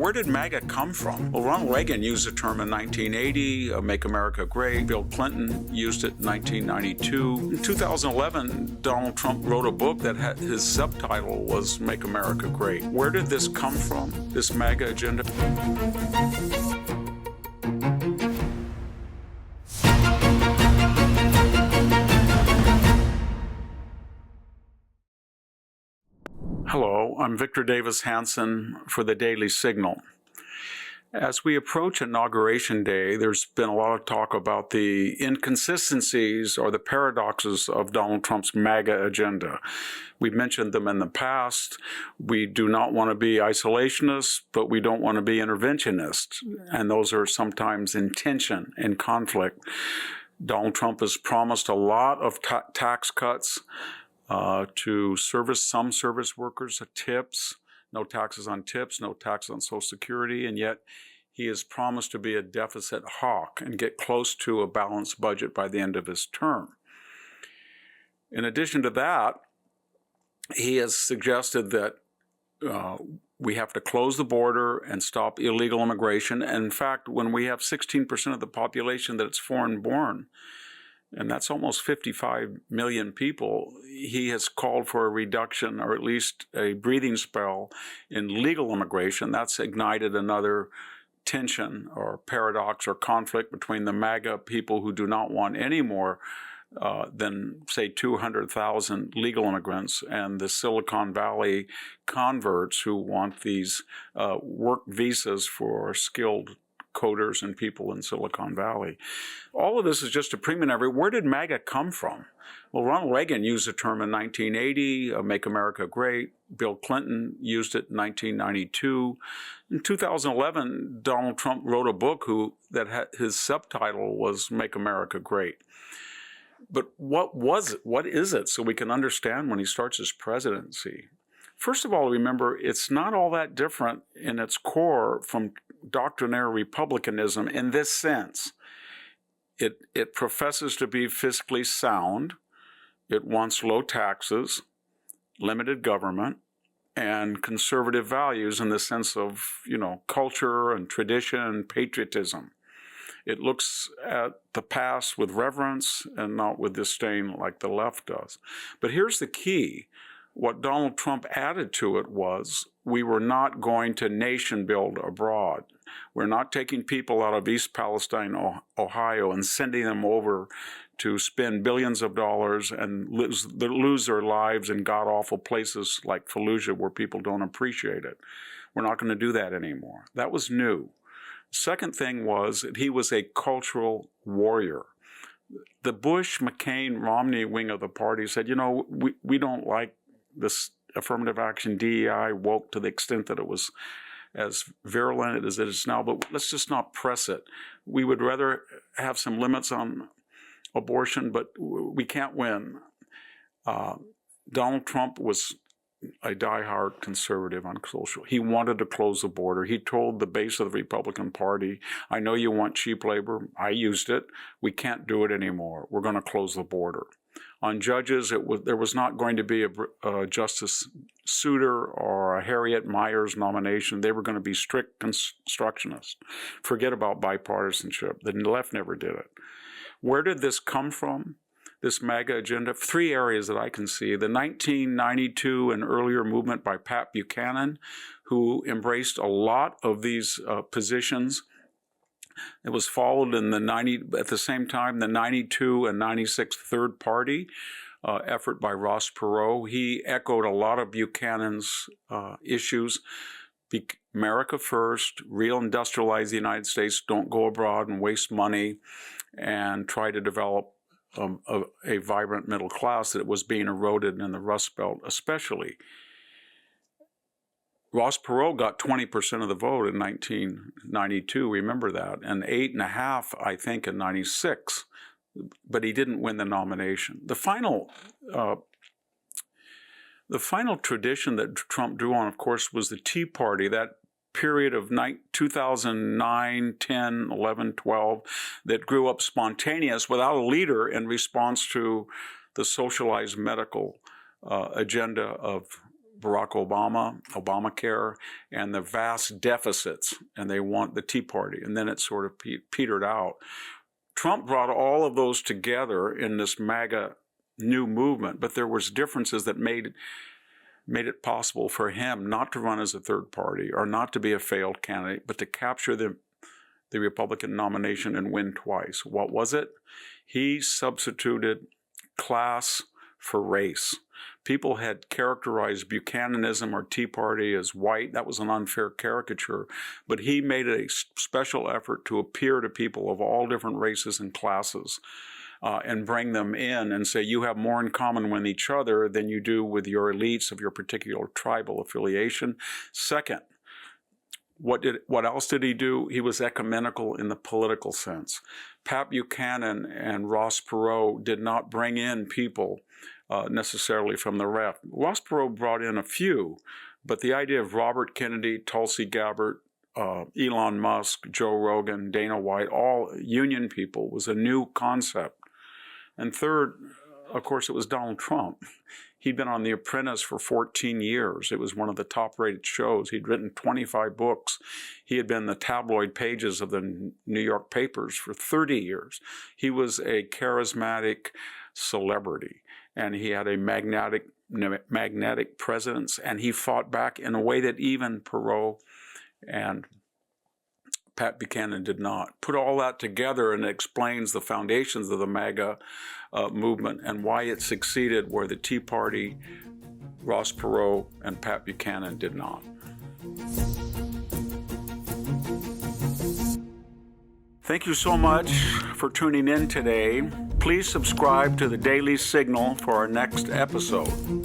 Where did MAGA come from? Well, Ronald Reagan used the term in 1980, Make America Great. Bill Clinton used it in 1992. In 2011, Donald Trump wrote a book that his subtitle was Make America Great. Where did this come from, this MAGA agenda? Hello, I'm Victor Davis Hanson for the Daily Signal. As we approach Inauguration Day, there's been a lot of talk about the inconsistencies or the paradoxes of Donald Trump's MAGA agenda. We've mentioned them in the past. We do not want to be isolationists, but we don't want to be interventionists, and those are sometimes in tension, in conflict. Donald Trump has promised a lot of tax cuts to some service workers, tips, no taxes on tips, no taxes on Social Security, and yet he has promised to be a deficit hawk and get close to a balanced budget by the end of his term. In addition to that, he has suggested that we have to close the border and stop illegal immigration. And in fact, when we have 16% of the population that's foreign-born, and that's almost 55 million people, he has called for a reduction or at least a breathing spell in legal immigration. That's ignited another tension or paradox or conflict between the MAGA people who do not want any more than, say, 200,000 legal immigrants and the Silicon Valley converts who want these work visas for skilled coders and people in Silicon Valley. All of this is just a preliminary. Where did MAGA come from? Well, Ronald Reagan used the term in 1980, Make America Great. Bill Clinton used it in 1992. In 2011, Donald Trump wrote a book that his subtitle was Make America Great. But what was it? What is it? So we can understand when he starts his presidency. First of all, remember, it's not all that different in its core from doctrinaire republicanism in this sense. It professes to be fiscally sound. It wants low taxes, limited government, and conservative values in the sense of, culture and tradition and patriotism. It looks at the past with reverence and not with disdain like the left does. But here's the key. What Donald Trump added to it was, we were not going to nation build abroad. We're not taking people out of East Palestine, Ohio, and sending them over to spend billions of dollars and lose their lives in god-awful places like Fallujah where people don't appreciate it. We're not going to do that anymore. That was new. Second thing was that he was a cultural warrior. The Bush, McCain, Romney wing of the party said, we don't like this affirmative action, DEI, woke to the extent that it was as virulent as it is now, but let's just not press it. We would rather have some limits on abortion, but we can't win. Donald Trump was a diehard conservative on social. He wanted to close the border. He told the base of the Republican Party, I know you want cheap labor. I used it. We can't do it anymore. We're going to close the border. On judges, there was not going to be a Justice Souter or a Harriet Miers nomination. They were going to be strict constructionists. Forget about bipartisanship. The left never did it. Where did this come from, this MAGA agenda? Three areas that I can see. The 1992 and earlier movement by Pat Buchanan, who embraced a lot of these positions. It was followed at the same time, the 92 and 96 Third Party effort by Ross Perot. He echoed a lot of Buchanan's issues. America first, real industrialize the United States, don't go abroad and waste money, and try to develop a vibrant middle class that was being eroded in the Rust Belt especially. Ross Perot got 20% of the vote in 1992, remember that, and 8.5%, I think, in 96. But he didn't win the nomination. The final tradition that Trump drew on, of course, was the Tea Party, that period of 2009, 10, 11, 12, that grew up spontaneous without a leader in response to the socialized medical agenda of Barack Obama, Obamacare, and the vast deficits, and they want the Tea Party. And then it sort of petered out. Trump brought all of those together in this MAGA new movement, but there was differences that made it possible for him not to run as a third party or not to be a failed candidate, but to capture the Republican nomination and win twice. What was it? He substituted class for race. People had characterized Buchananism or Tea Party as white. That was an unfair caricature. But he made a special effort to appear to people of all different races and classes and bring them in and say, you have more in common with each other than you do with your elites of your particular tribal affiliation. Second, what else did he do? He was ecumenical in the political sense. Pat Buchanan and Ross Perot did not bring in people necessarily from the left. Ross Perot brought in a few, but the idea of Robert Kennedy, Tulsi Gabbard, Elon Musk, Joe Rogan, Dana White, all union people, was a new concept. And third, of course, it was Donald Trump. He'd been on The Apprentice for 14 years. It was one of the top-rated shows. He'd written 25 books. He had been in the tabloid pages of the New York papers for 30 years. He was a charismatic celebrity, and he had a magnetic presence, and he fought back in a way that even Perot and Pat Buchanan did not. Put all that together and it explains the foundations of the MAGA movement and why it succeeded where the Tea Party, Ross Perot, and Pat Buchanan did not. Thank you so much for tuning in today. Please subscribe to the Daily Signal for our next episode.